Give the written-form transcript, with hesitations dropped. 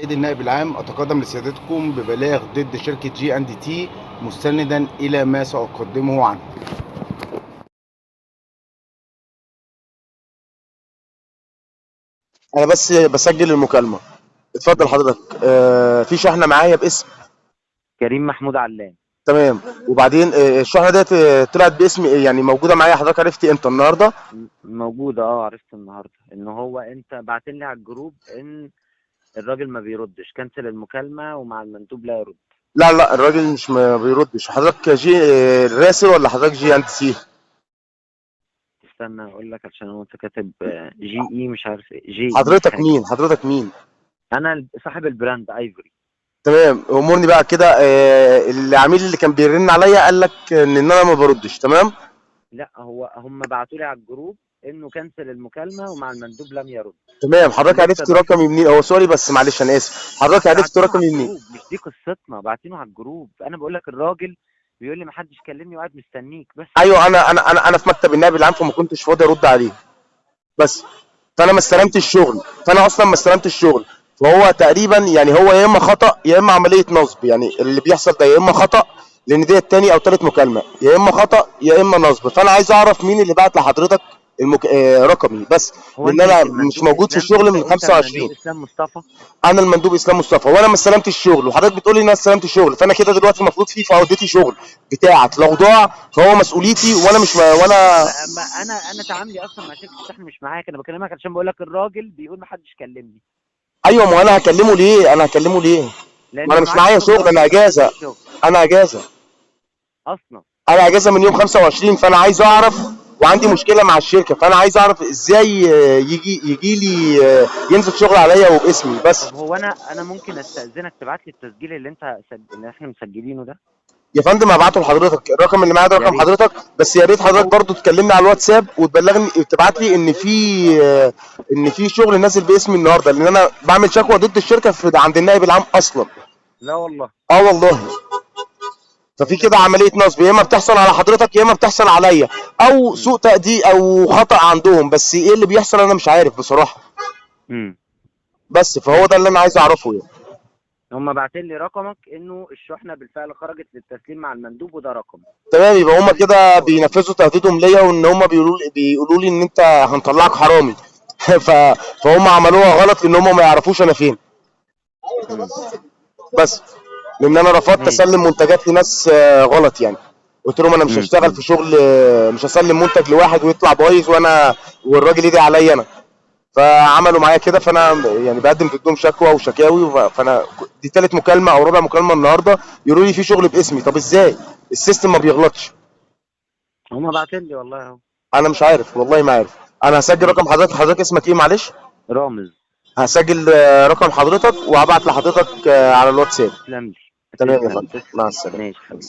سيد النائب العام، أتقدم لسيادتكم ببلاغ ضد شركة G&T مستندا إلى ما سأقدمه عنه. انا بس بسجل المكالمه. اتفضل ماشي. حضرتك. في شحنه معايا باسم. كريم محمود علام. تمام. وبعدين الشحنه ديت طلعت باسم، يعني موجوده معايا. حضرتك عرفتي امتى؟ النهارده؟ موجودة، عرفت النهاردة ان هو انت بعتلي لي على الجروب ان الراجل ما بيردش، كنسل المكالمة ومع المندوب لا يرد. لا لا، الراجل مش ما بيردش. حضرتك جي راسل ولا حضرتك G&T؟ استنى اقول لك عشان هو انت كاتب جي اي مش عارف ايه، جي اي حضرتك حاجة. مين؟ حضرتك مين؟ انا صاحب البراند ايفوري. تمام. امورني بقى كده. العميل اللي كان بيرن عليا قال لك ان انا ما بردش. تمام. لا، هم بعتوا لي على الجروب انه كنسل المكالمة ومع المندوب لم يرد. تمام. حضرتك ولسه عرفت رقمي منين؟ هو سوري بس معلش انا اسف. حضرتك عرفت بعتينه على رقمي منين؟ الجروب، مش دي قصتنا، بعتينه على الجروب. انا بقول لك الراجل بيقول لي ما حدش كلمني وقاعد مستنيك بس. ايوه، انا في مكتب النائب العام، فما كنتش فاضي ارد عليه. بس فانا ما طيب. استلمتش الشغل. فانا اصلا ما استلمتش الشغل. فهو تقريبا يعني هو يا اما خطا يا اما عمليه نصب. يعني اللي بيحصل ده يا اما خطا، لان دي التاني او تالت مكالمه، يا اما خطا يا اما نصب. فانا عايز اعرف مين اللي بعت لحضرتك رقمي بس. هو لان انت انا مش مش المندوب موجود في اسلام؟ الشغل انت من انت 25. المندوب اسلام مصطفى؟ انا المندوب اسلام مصطفى، وانا ما استلمتش الشغل، وحضرتك بتقول لي ان انا استلمت الشغل. فانا كده دلوقتي المفروض في عودتي شغل بتاعك. لو ضاع فهو مسؤوليتي، وانا مش وانا. ما انا تعاملي اصلا مع شركه الشحن مش معاك، انا بكلمك عشان بقول لك الراجل بيقول ما حدش كلمني. ايوه، ما انا هكلمه ليه؟ انا هكلمه ليه؟ ما لان انا ما مش معاش معايا شغل شغل، انا اصلا، ما اجازه. بتنزلش شغل انا اجازه. اصلا. انا اجازه من يوم 25. فانا عايز اعرف، وعندي مشكله مع الشركه، فانا عايز اعرف ازاي يجي لي ينزل شغل عليا وباسمي بس. طب هو انا ممكن استاذنك تبعت لي التسجيل اللي احنا مسجلينه ده؟ يا فندم هبعته لحضرتك. الرقم اللي معايا ده يا رقم ريت. حضرتك، بس يا ريت حضرتك هو برضو تكلمني على الواتساب وتبلغني، تبعت لي ان في شغل نازل باسمي النهارده، لان انا بعمل شكوى ضد الشركه عند النائب العام اصلا. لا والله. اه والله. ففي كده عمليه نصب، يا اما بتحصل على حضرتك يا اما بتحصل عليا، او امم سوء تقدير او خطا عندهم. بس ايه اللي بيحصل انا مش عارف بصراحه. امم بس فهو ده ماشي. اللي انا عايز اعرفه يعني. هم باعتين لي رقمك انه الشحنه بالفعل خرجت للتسليم مع المندوب، وده رقم. تمام. يبقى هما وقال لي كده مصطفى ورقم. بينفذوا تهديدهم ليا، وان هما بيقولوا لي ان انت هنطلعك حرامي. ف... فهم عملوها غلط، لان هم ما يعرفوش انا فين. امم بس لان انا رفضت ماشي. اسلم منتجات لناس غلط يعني. قلت لهم انا مش هشتغل امم في شغل، مش هسلم منتج لواحد ويطلع بايظ والراجل يدي عليا انا. فعملوا معايا كده، فانا يعني بقدم ضدهم شكوى وشكاوي. فانا دي تالت مكالمه او رابع مكالمه النهارده يقولوا لي في شغل باسمي. طب ازاي؟ السيستم ما بيغلطش. هم باعتين لي والله اهو. انا مش عارف والله، ما عارف. انا هسجل رقم ماشي. حضرتك. حضرتك اسمك ايه معلش؟ رامز. هسجل رقم حضرتك وهبعت لحضرتك على الواتساب. تسلم لي. تمام يا تسلم فندم، تسلم. مع السلامه. ماشي حبيبي.